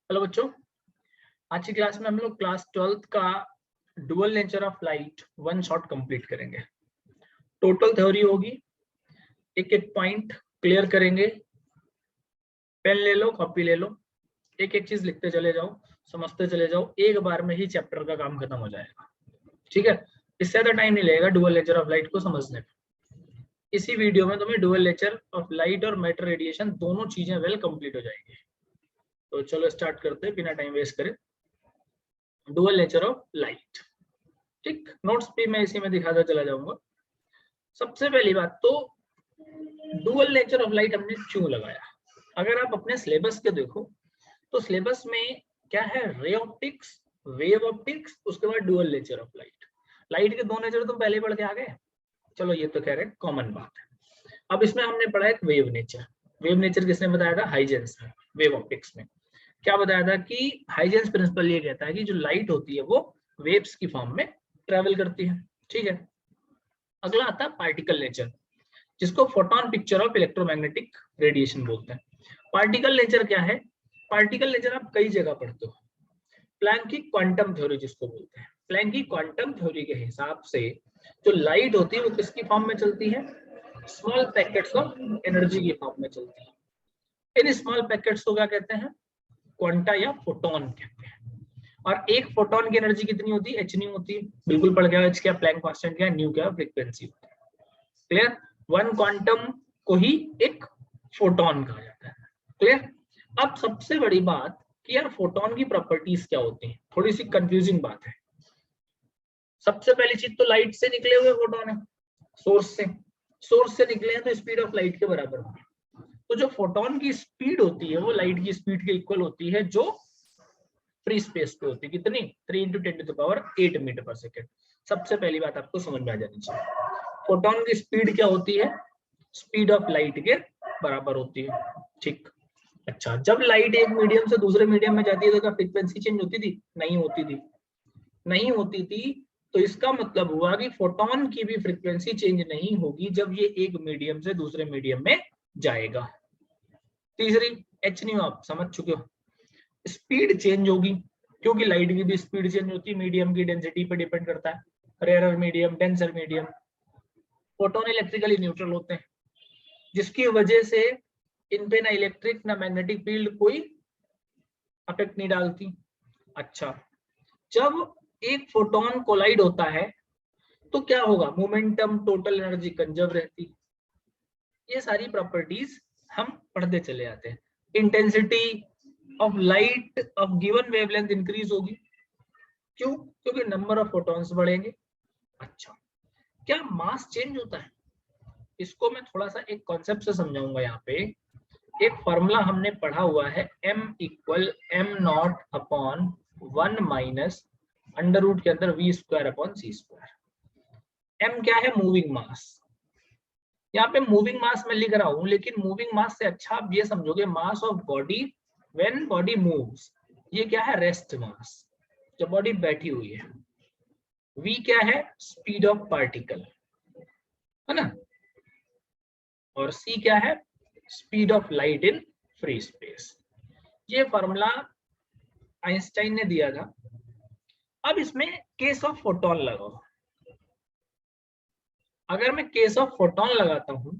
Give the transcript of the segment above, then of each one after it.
Hello बच्चों, आज की क्लास में हम लोग क्लास 12th का dual nature of light one shot complete करेंगे। टोटल थ्योरी होगी, एक एक पॉइंट क्लियर करेंगे। पेन ले लो, कॉपी ले लो, एक एक चीज लिखते चले जाओ, समझते चले जाओ। एक बार में ही चैप्टर का काम खत्म हो जाएगा, ठीक है। इससे ज्यादा टाइम नहीं लगेगा डुअल नेचर ऑफ लाइट को समझने में। इसी वीडियो में तुम्हें डुअल नेचर ऑफ लाइट और मैटर रेडिएशन दोनों चीजें वेल कंप्लीट हो जाएंगी। तो चलो स्टार्ट करते हैं बिना टाइम वेस्ट करे। डुअल नेचर ऑफ लाइट, ठीक। नोट्स भी मैं इसी में दिखाता चला जाऊंगा। सबसे पहली बात तो डुअल नेचर ऑफ लाइट हमने क्यों लगाया। अगर आप अपने सिलेबस के देखो तो सिलेबस में क्या है, रे ऑप्टिक्स, वेव ऑप्टिक्स, उसके बाद dual nature of light. Light के दो नेचर तुम पहले ही पढ़ के आ गए, चलो ये तो कह रहे कॉमन बात है। अब इसमें हमने पढ़ा एक वेव नेचर। वेव नेचर किसने बताया था? हाइजेंस ने। वेव ऑप्टिक्स में क्या बताया था कि हाइजेंस प्रिंसिपल ये कहता है कि जो लाइट होती है वो वेव्स की फॉर्म में ट्रेवल करती है, ठीक है। अगला आता है पार्टिकल नेचर, जिसको photon picture of electromagnetic radiation बोलते हैं। पार्टिकल नेचर क्या है? पार्टिकल नेचर आप कई जगह पढ़ते हो। प्लैंक की क्वांटम थ्योरी जिसको बोलते हैं, प्लैंक की क्वांटम थ्योरी के हिसाब से जो लाइट होती है वो किसकी फॉर्म में चलती है? स्मॉल पैकेट्स ऑफ एनर्जी की फॉर्म में चलती है। इन स्मॉल पैकेट्स को क्या कहते हैं? क्वांटा या फोटोन कहते हैं। और एक फोटोन की एनर्जी कितनी होती है? एच न्यू होती है। बिल्कुल पढ़ गया, एच क्या प्लैंक कांस्टेंट क्या, न्यू क्या फ्रीक्वेंसी होती है। क्लियर? वन क्वांटम को ही एक फोटोन कहा जाता है। क्लियर? अब सबसे बड़ी बात कि यार फोटोन की प्रॉपर्टीज क्या होती हैं, थोड़ी सी कंफ्यूजिंग बात है। सबसे पहली चीज तो लाइट से निकले हुए फोटोन है, सोर्स से निकले हैं तो स्पीड ऑफ लाइट के बराबर होगी। तो जो फोटोन की स्पीड होती है वो लाइट की स्पीड के इक्वल होती है जो फ्री स्पेस पे होती है। कितनी? 3 × 10⁸ मीटर पर सेकेंड। सबसे पहली बात आपको समझ में आ जानी चाहिए, फोटोन की स्पीड क्या होती है? स्पीड ऑफ लाइट के बराबर होती है, ठीक। अच्छा, जब लाइट एक मीडियम से दूसरे मीडियम में जाती है तो क्या फ्रीक्वेंसी चेंज होती थी? नहीं होती थी। नहीं होती थी, तो इसका मतलब हुआ कि फोटोन की भी फ्रीक्वेंसी चेंज नहीं होगी जब ये एक मीडियम से दूसरे मीडियम में जाएगा। तीसरी, एच न्यू आप समझ चुके हो, स्पीड चेंज होगी क्योंकि लाइट की भी स्पीड चेंज होती है, मीडियम की डेंसिटी पे डिपेंड करता है। Rarer medium, denser medium. Photon electrically neutral होते हैं, जिसकी वजह से इन पे ना इलेक्ट्रिक ना मैग्नेटिक फील्ड कोई अफेक्ट नहीं डालती। अच्छा, जब एक फोटोन कोलाइड होता है तो क्या होगा? मोमेंटम, टोटल एनर्जी कंजर्व रहती। ये सारी प्रॉपर्टीज हम पढ़ते चले जाते हैं। Intensity of light of given wavelength increase होगी, क्यों? क्योंकि नंबर ऑफ फोटॉन्स बढ़ेंगे। अच्छा, क्या मास चेंज होता है? इसको मैं थोड़ा सा एक कॉन्सेप्ट से समझाऊंगा। यहाँ पे एक फॉर्मूला हमने पढ़ा हुआ है, m = m0/1 - अंडर रूट के अंदर v²/c²। m क्या है? मूविंग मास। यहाँ पे मूविंग मास मैं लिख रहा हूं, लेकिन मूविंग मास से अच्छा आप ये समझोगे mass of body when body moves. ये क्या है? रेस्ट मास, जब बॉडी बैठी हुई है। v क्या है? स्पीड ऑफ पार्टिकल, है ना। और c क्या है? Speed of light in free space. ये फॉर्मूला आइंस्टाइन ने दिया था। अब इसमें केस ऑफ फोटोन लगाओ। अगर मैं केस ऑफ फोटोन लगाता हूं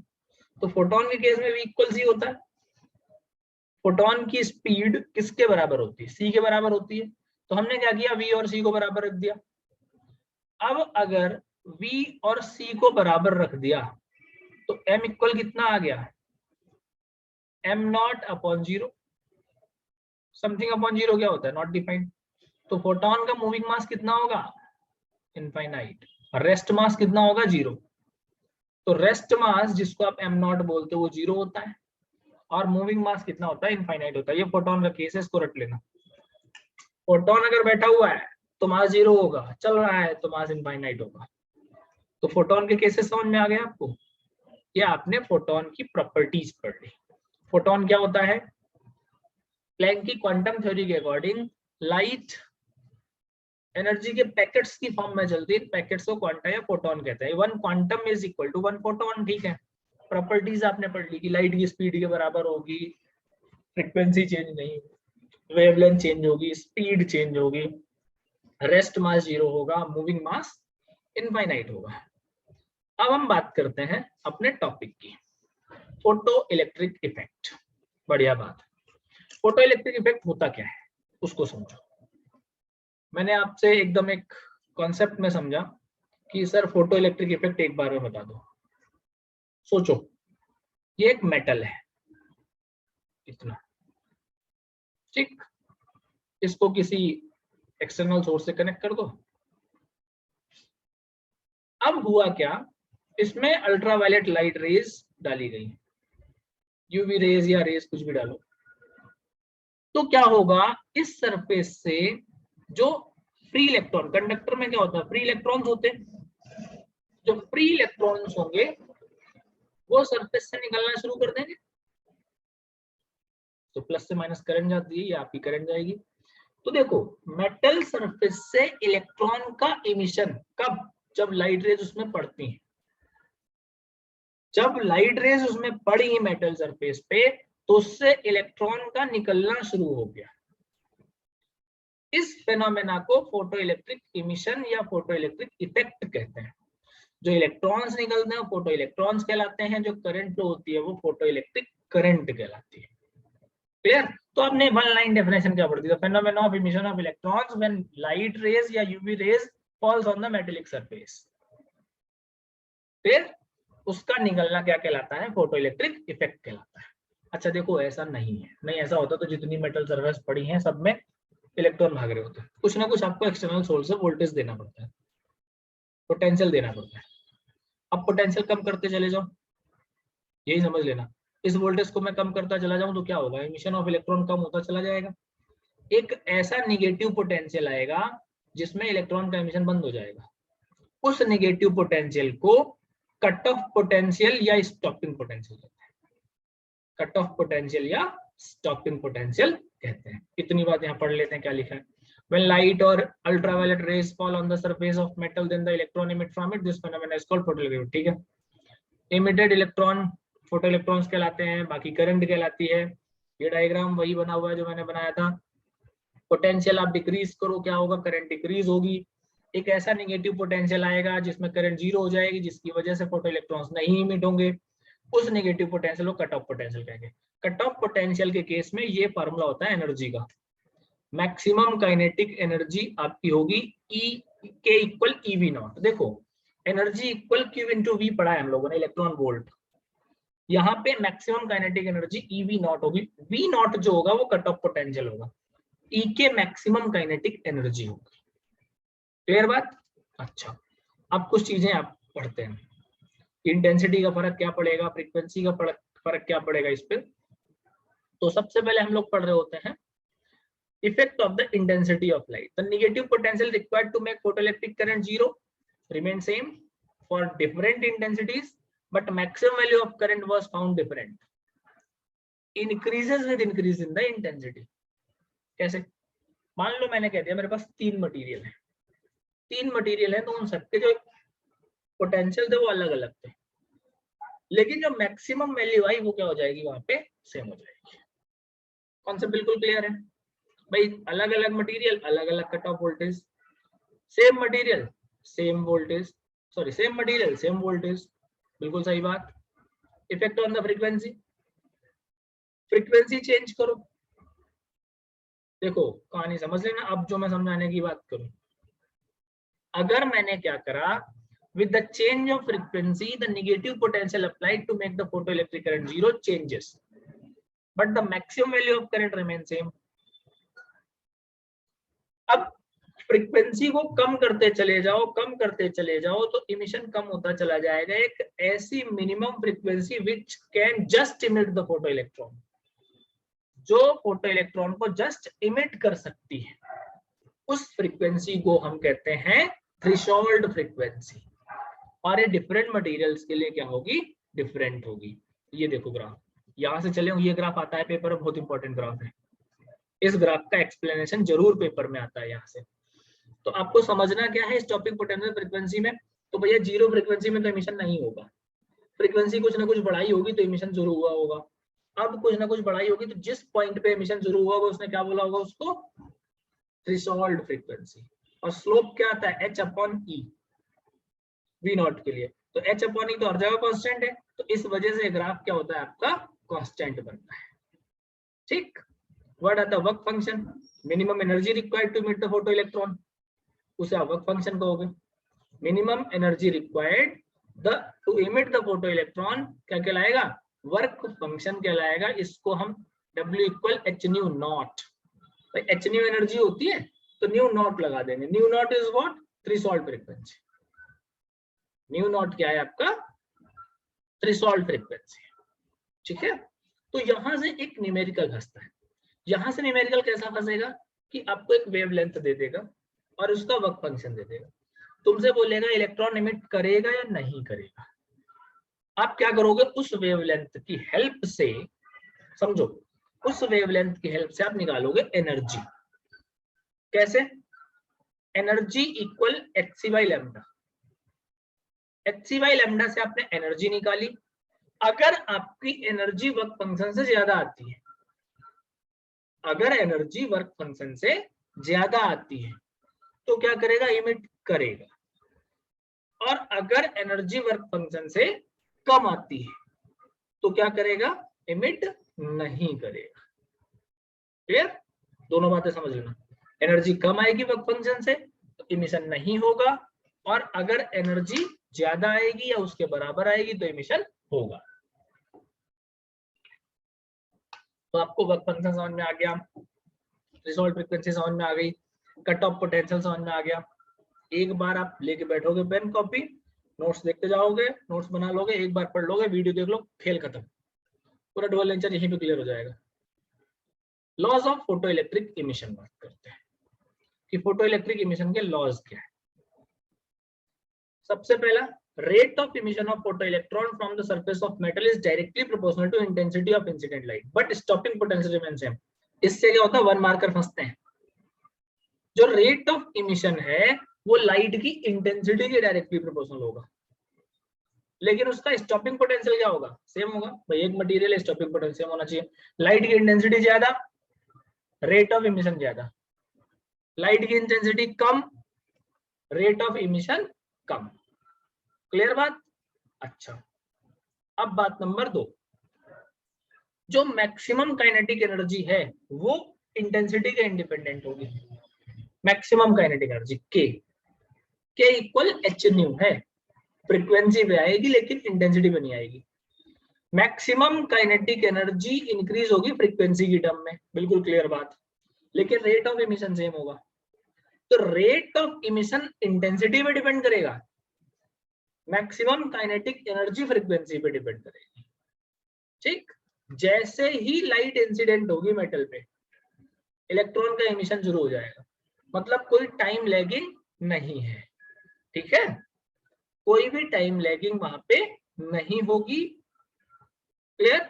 तो फोटोन के केस में v = c होता है। फोटोन की स्पीड किसके बराबर होती है? c के बराबर होती है। तो हमने क्या किया? v और c को बराबर रख दिया। अब अगर v और c को बराबर रख दिया तो m = कितना आ गया? m0/0। समथिंग अपॉन 0 क्या होता है? Not defined. तो फोटोन का मूविंग मास कितना होगा? इनफाइनाइट। रेस्ट मास कितना होगा? 0। तो रेस्ट मास जिसको आप m0 बोलते हो वो 0 होता है, और मूविंग मास कितना होता है? इनफाइनाइट होता है। ये फोटोन का केस है, इसको रट लेना। फोटोन अगर बैठा हुआ है तो मास 0 होगा, चल रहा है तो मास इनफाइनाइट होगा। तो फोटोन के केसेस समझ में आ गए आपको? ये आपने फोटोन की प्रॉपर्टीज पढ़ ली। फोटोन क्या होता है? प्लैंक की क्वांटम थ्योरी के अकॉर्डिंग लाइट एनर्जी के पैकेट्स की फॉर्म में चलती है। पैकेट्स को क्वांटा या फोटोन कहते हैं। 1 क्वांटम = 1 फोटोन, ठीक है। प्रॉपर्टीज आपने पढ़ ली कि लाइट की स्पीड के बराबर होगी, फ्रीक्वेंसी चेंज नहीं। वेवलेंथ चेंज होगी, स्पीड चेंज होगी, रेस्ट मास 0 होगा, मूविंग मास इनफाइनाइट होगा। अब हम बात करते हैं अपने टॉपिक की, फोटो इलेक्ट्रिक इफेक्ट। बढ़िया बात। फोटो इलेक्ट्रिक इफेक्ट होता क्या है उसको समझो। मैंने आपसे एकदम एक कॉन्सेप्ट में समझा कि सर फोटो इलेक्ट्रिक इफेक्ट एक बार में बता दो। सोचो, ये एक मेटल है इतना, ठीक, इसको किसी एक्सटर्नल सोर्स से कनेक्ट कर दो। अब हुआ क्या, इसमें अल्ट्रावायलेट लाइट रेज डाली गई, यूवी रेज या रेज कुछ भी डालो, तो क्या होगा, इस सरफेस से जो फ्री इलेक्ट्रॉन, कंडक्टर में क्या होता है, फ्री इलेक्ट्रॉन्स होते हैं, जो फ्री इलेक्ट्रॉन्स होंगे वो सरफेस से निकलना शुरू कर देंगे। तो प्लस से माइनस करंट जाती है या आपकी करंट जाएगी। तो देखो, मेटल सरफेस से इलेक्ट्रॉन का इमिशन कब, जब लाइट रेज उसमें पड़ती हैं। जब लाइट रेज उसमें पड़ी मेटल सरफेस पे, तो उससे इलेक्ट्रॉन का निकलना शुरू हो गया। इस फेनोमेना को फोटो इलेक्ट्रिक इमिशन या फोटो इलेक्ट्रिक इफेक्ट कहते हैं। जो इलेक्ट्रॉन्स निकलते हैं वो फोटो इलेक्ट्रॉन्स कहलाते हैं, जो करंट फ्लो होती है वो फोटो इलेक्ट्रिक करंट कहलाती है। क्लियर? तो आपने वन लाइन डेफिनेशन क्या पढ़ी थी, phenomena of emission of electrons when light rays या UV rays falls on the metallic surface. फिर उसका निकलना क्या कहलाता है, फोटो इलेक्ट्रिक इफेक्ट कहलाता है। अच्छा देखो, ऐसा नहीं है, नहीं ऐसा होता तो जितनी मेटल सरफेस पड़ी है सब में इलेक्ट्रॉन भाग रहे होते हैं। कुछ ना कुछ आपको एक्सटर्नल सोर्स से वोल्टेज देना पड़ता है, पोटेंशियल देना पड़ता है। अब पोटेंशियल कम करते चले जाओ, यही समझ लेना, इस वोल्टेज को मैं कम करता चला जाऊं तो क्या होगा, एमिशन ऑफ इलेक्ट्रॉन कम होता चला जाएगा। एक ऐसा निगेटिव पोटेंशियल आएगा जिसमें इलेक्ट्रॉन का एमिशन बंद हो जाएगा। उस निगेटिव पोटेंशियल को कट ऑफ पोटेंशियल या स्टॉपिंग पोटेंशियल कहते हैं। कट ऑफ पोटेंशियल या स्टॉपिंग पोटेंशियल कहते हैं। इतनी बात यहाँ पढ़ लेते हैं क्या लिखा है। When light or ultraviolet rays fall on the surface of metal, then the electron emit from it. This phenomenon is called photoelectric. ठीक है, emitted electron photoelectrons कहलाते हैं, बाकी करंट कहलाती है। ये डायग्राम वही बना हुआ है जो मैंने बनाया था। पोटेंशियल आप डिक्रीज करो क्या होगा, करंट डिक्रीज होगी। एक ऐसा नेगेटिव पोटेंशियल आएगा जिसमें करंट 0 हो जाएगी, जिसकी वजह से फोटो इलेक्ट्रॉन्स नहीं इमिट होंगे। उस नेगेटिव पोटेंशियल को कट ऑफ पोटेंशियल कहेंगे। कट ऑफ पोटेंशियल के केस में ये फार्मूला होता है एनर्जी का, मैक्सिमम काइनेटिक एनर्जी आपकी होगी E के इक्वल EV नॉट। देखो, energy equal Q into V पढ़ा है हम लोगों ने, इलेक्ट्रॉन वोल्ट। यहाँ पे maximum kinetic energy EV not होगी। V नॉट जो होगा वो कट ऑफ पोटेंशियल होगा, E के मैक्सिमम काइनेटिक एनर्जी होगी। क्लियर बात? अच्छा, अब कुछ चीजें आप पढ़ते हैं। इंटेंसिटी का फर्क क्या पड़ेगा, फ्रीक्वेंसी का फर्क क्या पड़ेगा इस पे। तो सबसे पहले हम लोग पढ़ रहे होते हैं effect of the intensity of light. The negative potential required to make photoelectric current 0 remain same for different intensities, but maximum value of current was found different. Increases with increase in the intensity. कैसे? मान लो मैंने कह दिया मेरे पास 3 material है, 3 material है, तो उन सबके जो पोटेंशियल थे वो अलग अलग थे, लेकिन जो मैक्सिमम वैल्यू आई वो क्या हो जाएगी, वहां पे सेम हो जाएगी। कॉन्सेप्ट बिल्कुल क्लियर है भाई। अलग अलग मटेरियल अलग अलग cut off voltage, same material same voltage, sorry same material same voltage, बिल्कुल सही बात। Effect on the frequency, frequency change करो। देखो कहानी समझ लेना। अब जो मैं समझाने की बात करूं, अगर मैंने क्या करा, with the change of frequency the negative potential applied to make the photoelectric current 0 changes, but the maximum value of current remains same. अब फ्रीक्वेंसी को कम करते चले जाओ, कम करते चले जाओ, तो इमिशन कम होता चला जाएगा। एक ऐसी minimum frequency which can just emit the photo electron, जो फोटो इलेक्ट्रॉन को जस्ट इमिट कर सकती है, उस फ्रीक्वेंसी को हम कहते हैं थ्रेशोल्ड फ्रीक्वेंसी। और ये डिफरेंट मटेरियल्स के लिए क्या होगी, डिफरेंट होगी। ये देखो ग्राफ, यहां से चले, ये ग्राफ आता है पेपर में, बहुत इंपॉर्टेंट ग्राफ है। इस ग्राफ का एक्सप्लेनेशन जरूर पेपर में आता है यहाँ से। तो आपको समझना क्या है इस टॉपिक पोटेंशियल फ्रीक्वेंसी में। तो भैया 0 फ्रीक्वेंसी में तो इमिशन नहीं होगा, फ्रीक्वेंसी कुछ ना कुछ बढ़ाई होगी तो इमिशन शुरू हुआ होगा। अब कुछ ना कुछ बढ़ाई होगी, तो जिस पॉइंट पे एमिशन शुरू हुआ होगा उसने क्या बोला होगा उसको, थ्रेशोल्ड फ्रीक्वेंसी। और स्लोप क्या आता है, h upon E V not के लिए। तो h अपॉन ई तो हर जगह कांस्टेंट है, तो इस वजह से ग्राफ क्या होता है आपका, कांस्टेंट बनता है। ठीक, what are the work function, minimum energy required to meet the photo electron, उसे आप वर्क फंक्शन कहोगे। Minimum energy required the to emit the photo electron क्या कहलाएगा, वर्क फंक्शन कहलाएगा। इसको हम W equal H nu not, भाई h nu energy होती है तो न्यू नॉट लगा देंगे। Nu not is what, threshold frequency. Nu not क्या है आपका, थ्रेशोल्ड फ्रीक्वेंसी। ठीक है, तो यहां से एक न्यूमेरिकल फंसता है। यहां से न्यूमेरिकल कैसा फंसेगा कि आपको एक वेवलेंथ दे देगा और उसका वर्क फंक्शन दे देगा, तुमसे बोलेगा इलेक्ट्रॉन इमिट करेगा या नहीं करेगा। आप क्या करोगे, उस वेवलेंथ की हेल्प से, समझो, उस वेवलेंथ की हेल्प से आप निकालोगे एनर्जी। कैसे, energy equal hc by lambda. hc by lambda से आपने एनर्जी निकाली। अगर आपकी एनर्जी वर्क फंक्शन से ज्यादा आती है, अगर एनर्जी वर्क फंक्शन से ज्यादा आती है तो क्या करेगा, इमिट करेगा। और अगर एनर्जी वर्क फंक्शन से कम आती है तो क्या करेगा, इमिट नहीं करेगा। क्लियर, दोनों बातें समझ लेना। एनर्जी कम आएगी वर्क फंक्शन से तो इमिशन नहीं होगा, और अगर एनर्जी ज्यादा आएगी या उसके बराबर आएगी तो इमिशन होगा। तो आपको वर्क फंक्शन समझ में आ गया, थ्रेशोल्ड फ्रीक्वेंसी समझ में आ गई, कट ऑफ पोटेंशियल समझ में आ गया। एक बार आप लेके बैठोगे पेन कॉपी, नोट्स देखते जाओगे, नोट्स बना लोगे, एक बार पढ़ लोगे, वीडियो देख लो, खेल खत्म, पूरा डुअल लेक्चर यहीं पे क्लियर हो जाएगा। Laws of photo electric emission बात करते हैं कि फोटो इलेक्ट्रिक इमिशन के लॉज क्या है। सबसे पहला, rate of emission of photo electron from the surface of metal is directly proportional to intensity of incident light but stopping potential remains same. इससे क्या होता है, वन मार्कर फंसते हैं। जो रेट ऑफ इमिशन है वो लाइट की इंटेंसिटी के डायरेक्टली प्रोपोर्शनल होगा, लेकिन उसका स्टॉपिंग पोटेंशियल क्या होगा, सेम होगा। भाई एक मटेरियल है, स्टॉपिंग पोटेंशियल होना चाहिए। लाइट की इंटेंसिटी ज्यादा, रेट ऑफ इमिशन ज्यादा। लाइट की intensity come, rate of emission come. Clear बात। अच्छा, अब बात नंबर 2, जो मैक्सिमम काइनेटिक एनर्जी है वो इंटेंसिटी के इंडिपेंडेंट होगी। मैक्सिमम काइनेटिक एनर्जी के इक्वल एच न्यू है, फ्रीक्वेंसी पे आएगी लेकिन इंटेंसिटी पे नहीं आएगी। मैक्सिमम काइनेटिक एनर्जी इंक्रीज होगी फ्रीक्वेंसी की टर्म में, बिल्कुल क्लियर बात, लेकिन रेट ऑफ इमिशन सेम होगा। तो रेट ऑफ इमिशन इंटेंसिटी पे डिपेंड करेगा, मैक्सिमम काइनेटिक एनर्जी फ्रीक्वेंसी पे डिपेंड करेगी। ठीक, जैसे ही लाइट इंसिडेंट होगी मेटल पे, इलेक्ट्रॉन का इमिशन शुरू हो जाएगा, मतलब कोई टाइम लैगिंग नहीं है। ठीक है, कोई भी टाइम लैगिंग वहां पे नहीं होगी। क्लियर,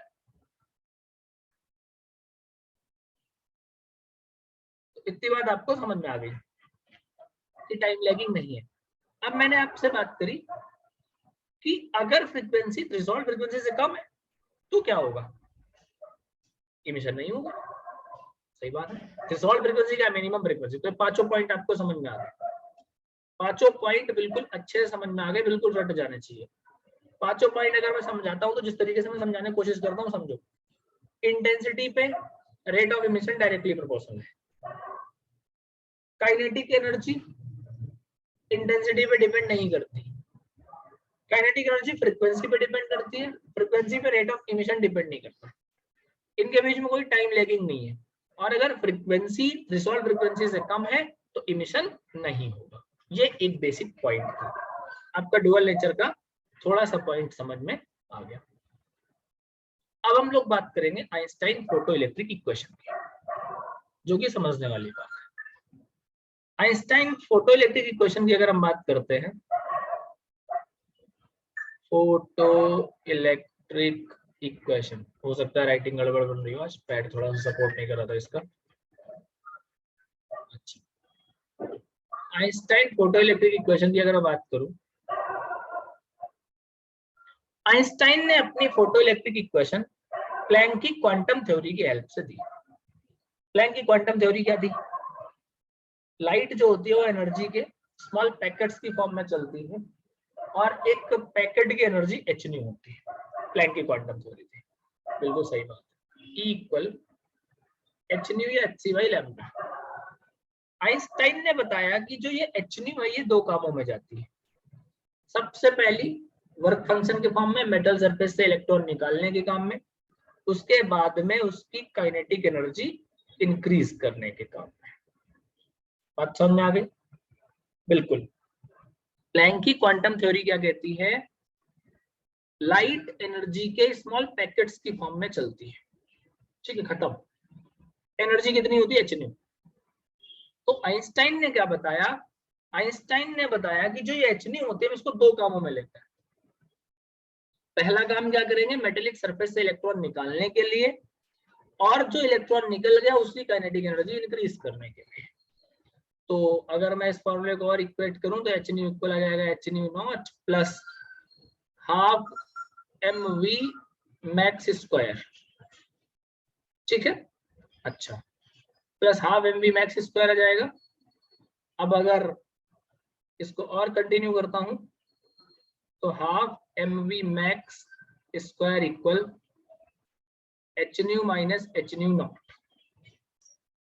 तो इतनी बात आपको समझ में आ गई कि टाइम लैगिंग नहीं है। अब मैंने आपसे बात करी कि अगर फ्रीक्वेंसी थ्रेशोल्ड फ्रीक्वेंसी से कम है तो क्या होगा, इमिशन नहीं होगा। सही बात है, थ्रेशोल्ड फ्रीक्वेंसी क्या, मिनिमम फ्रीक्वेंसी। तो पांचों पॉइंट आपको समझ में आ गए, पांचों पॉइंट बिल्कुल अच्छे से समझ में आ गए, बिल्कुल रट जाने चाहिए। पांचों पॉइंट अगर मैं समझाता हूँ तो जिस तरीके से मैं समझाने की कोशिश करता हूँ समझो। इंटेंसिटी पे rate of emission directly proportional है। काइनेटिक एनर्जी इंटेंसिटी पे डिपेंड नहीं करती, काइनेटिक एनर्जी फ्रीक्वेंसी पे डिपेंड करती है, फ्रीक्वेंसी पे रेट ऑफ इमिशन डिपेंड नहीं करता। इनके बीच में कोई टाइम लैगिंग नहीं है, और अगर फ्रीक्वेंसी थ्रेशोल्ड फ्रीक्वेंसी से कम है तो इमिशन नहीं होगा। ये एक बेसिक पॉइंट था, आपका डुअल नेचर का थोड़ा सा पॉइंट समझ में आ गया। अब हम लोग बात करेंगे आइंस्टाइन फोटो इलेक्ट्रिक इक्वेशन की, जो कि समझने वाली बात है। आइंस्टाइन फोटो इलेक्ट्रिक इक्वेशन की अगर हम बात करते हैं, फोटो इलेक्ट्रिक इक्वेशन, हो सकता है राइटिंग गड़बड़ बन रही हो, आज पैड थोड़ा सा सपोर्ट नहीं कर रहा था इसका। अच्छा, आइंस्टाइन फोटो इलेक्ट्रिक इक्वेशन की अगर मैं बात करूं, आइंस्टाइन ने अपनी फोटो इलेक्ट्रिक इक्वेशन प्लैंक की क्वांटम थ्योरी की हेल्प से दी। प्लैंक की क्वांटम थ्योरी क्या थी? लाइट जो होती है वो एनर्जी के स्मॉल पैकेट्स की फॉर्म में चलती है और एक पैकेट की एनर्जी h न्यू होती है। प्लैंक की क्वांटम थ्योरी थी, बिल्कुल सही बात। E इक्वल h न्यू या hc बाई लैम्डा। आइंस्टाइन ने बताया कि जो ये h न्यू है ये दो कामों में जाती है। सबसे पहली वर्क फंक्शन के फॉर्म में मेटल सरफेस से इलेक्ट्रॉन निकालने के काम में, उसके बाद में उसकी काइनेटिक एनर्जी इंक्रीज करने के काम में। बात समझ में आ गई? बिल्कुल। प्लैंक की क्वांटम थ्योरी क्या कहती है? लाइट एनर्जी के स्मॉल पैकेट्स की फॉर्म में चलती है, ठीक है, खत्म। एनर्जी कितनी होती है? h new. तो आइंस्टाइन ने क्या बताया? आइंस्टाइन ने बताया कि जो ये h न्यू होते हैं इसको दो कामों में लेते हैं। पहला काम क्या करेंगे? मेटेलिक सरफेस से इलेक्ट्रॉन निकालने के लिए, और जो इलेक्ट्रॉन निकल गया उसकी काइनेटिक एनर्जी इंक्रीज करने के लिए। तो अगर मैं इस फॉर्मूले को और इक्वेट करूं तो h न्यू इक्वल आ जाएगा h nu naught plus half mv max square, ठीक है। अच्छा, plus half mv max square आ जाएगा। अब अगर इसको और कंटिन्यू करता हूं तो half mv max square equal h nu minus h nu naught,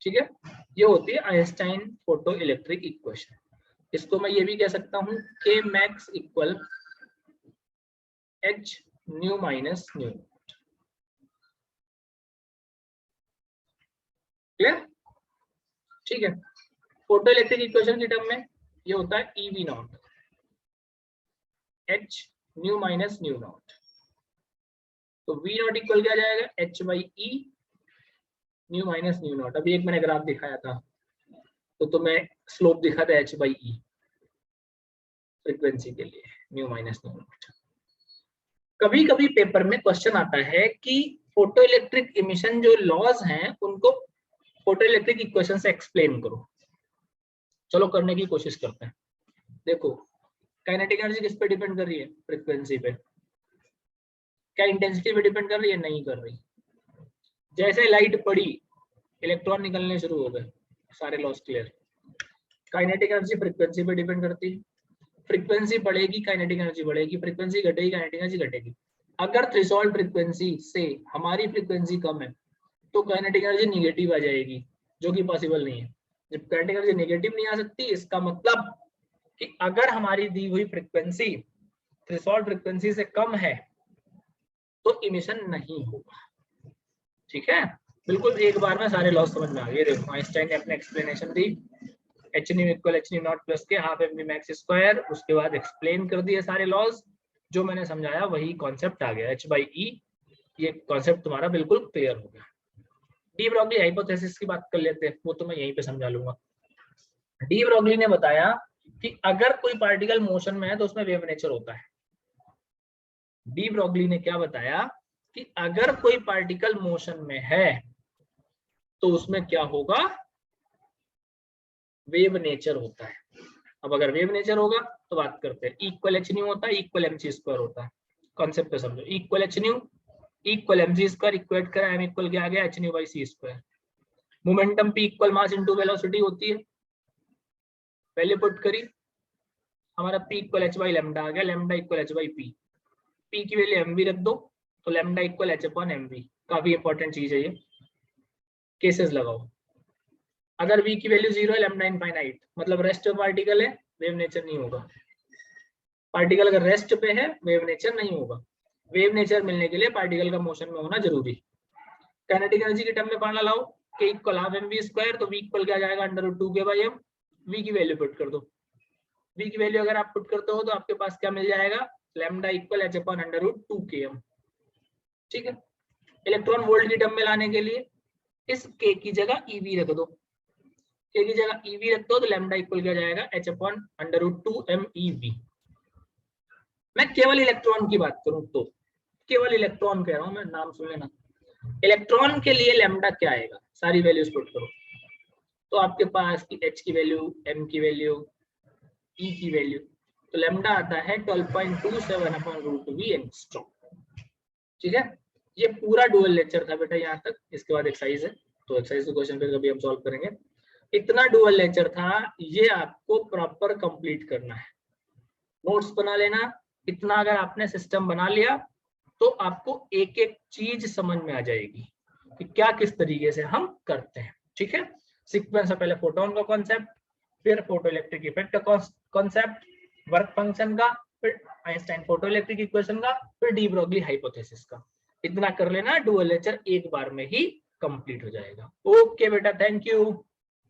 ठीक है। ये होती है आइंस्टाइन फोटो इलेक्ट्रिक इक्वेशन। इसको मैं ये भी कह सकता हूं k max equal h nu minus new. Clear? ठीक है। फोटो इलेक्ट्रिक इक्वेशन की टर्म में ये होता है E V not h nu minus new not. तो वी नॉट इक्वल क्या जाएगा? h by E new minus new not. अभी एक मैंने ग्राफ दिखाया था तो तुम्हें स्लोप दिखा था h बाई ई फ्रीक्वेंसी के लिए, न्यू माइनस न्यू नॉट। कभी कभी पेपर में क्वेश्चन आता है कि फोटो इलेक्ट्रिक इमिशन जो लॉज हैं उनको फोटो इलेक्ट्रिक इक्वेशन से एक्सप्लेन करो। चलो करने की कोशिश करते हैं। देखो, काइनेटिक एनर्जी किस पे डिपेंड कर रही है? फ्रीक्वेंसी पे। क्या इंटेंसिटी पे डिपेंड कर रही है? नहीं कर रही। जैसे लाइट पड़ी इलेक्ट्रॉन निकलने शुरू हो गए, सारे loss clear. Kinetic energy frequency पे डिपेंड करती है। फ्रीक्वेंसी बढ़ेगी काइनेटिक एनर्जी बढ़ेगी, फ्रीक्वेंसी घटेगी काइनेटिक एनर्जी घटेगी। अगर थ्रेशोल्ड फ्रीक्वेंसी से हमारी फ्रीक्वेंसी कम है तो काइनेटिक एनर्जी निगेटिव आ जाएगी, जो कि पॉसिबल नहीं है। जब काइनेटिक एनर्जी नेगेटिव नहीं आ सकती, इसका मतलब कि अगर हमारी दी हुई फ्रीक्वेंसी थ्रेशोल्ड फ्रीक्वेंसी से कम है तो इमिशन नहीं होगा, ठीक है। बिल्कुल एक बार में सारे लॉस समझ में आ गए। देखो आइंस्टाइन ने अपने एक्सप्लेनेशन दी, h new equal h nu naught plus के हाफ mv मैक्स स्क्वायर, उसके बाद एक्सप्लेन कर दिए सारे लॉज। जो मैंने समझाया वही कॉन्सेप्ट आ गया, h बाई ई। ये कॉन्सेप्ट तुम्हारा बिल्कुल क्लियर हो गया। डी ब्रॉगली हाइपोथेसिस की बात कर लेते हैं, वो तो मैं यहीं पे समझा लूंगा। डी ब्रॉगली ने बताया कि अगर कोई पार्टिकल मोशन में है तो उसमें वेव नेचर होता है। डी ब्रॉगली ने क्या बताया कि अगर कोई पार्टिकल मोशन में है तो उसमें क्या होगा? वेव नेचर होता है। अब अगर वेव नेचर होगा तो बात करते हैं। इक्वल एच न्यू होता है, इक्वल एम सी स्क्वायर होता है। कॉन्सेप्ट पे समझो, equal H nu equal M C square, equate करा एम इक्वल क्या आ गया? H nu by C square. Momentum P equal mass into velocity होती है, पहले पुट करी, हमारा P equal H by lambda आ गया, lambda equal H by P. P की वैल्यू एम वी रख दो तो lambda equal H upon M V. काफी इंपॉर्टेंट चीज है ये, केसेस लगाओ। अगर v की वैल्यू 0 है, लैम्डा इनफाइनाइट, मतलब रेस्ट पे पार्टिकल है, वेव नेचर नहीं होगा। पार्टिकल अगर रेस्ट पे है वेव नेचर नहीं होगा। वेव नेचर मिलने के लिए पार्टिकल का मोशन में होना जरूरी। काइनेटिक एनर्जी के टर्म में फार्मूला लाओ, k equal half mv square, तो v इक्वल क्या जाएगा? Under root 2 k by m। v की वैल्यू पुट कर दो। v की वैल्यू अगर आप पुट करते हो तो आपके पास क्या मिल जाएगा? Lambda equal h upon under root 2 km, ठीक है। इलेक्ट्रॉन वोल्ट की टर्म में लाने के लिए इस k की जगह ev रख दो, k की जगह ev रख दो तो लैम्डा इक्वल क्या जाएगा? h upon under root 2 mev। मैं केवल इलेक्ट्रॉन की बात करूं तो, केवल इलेक्ट्रॉन कह रहा हूं मैं, नाम सुन लेना। इलेक्ट्रॉन के लिए लैम्डा क्या आएगा? सारी वैल्यूज पुट करो तो आपके पास की h की वैल्यू, m की वैल्यू, e की वैल्यू, तो लैम्डा आता है 12.27 अपॉन रूट v एंगस्ट्रॉम, ठीक है। ये पूरा डुअल लेक्चर था बेटा यहाँ तक। इसके बाद एक्सरसाइज है, तो एक्सरसाइज के क्वेश्चन फिर कभी हम सॉल्व करेंगे। इतना डुअल लेक्चर था, ये आपको प्रॉपर कंप्लीट करना है, नोट्स बना लेना। इतना अगर आपने सिस्टम बना लिया तो आपको एक एक चीज समझ में आ जाएगी कि क्या किस तरीके से हम करते हैं। ठीक है, सीक्वेंस में पहले फोटोन का कॉन्सेप्ट, फिर फोटो इलेक्ट्रिक इफेक्ट का कॉन्सेप्ट, वर्क फंक्शन का, फिर आइंस्टाइन फोटो इलेक्ट्रिक इक्वेशन का, फिर डी ब्रोगली हाइपोथेसिस का। इतना कर लेना, डुअल लेक्चर एक बार में ही कंप्लीट हो जाएगा। ओके बेटा, थैंक यू।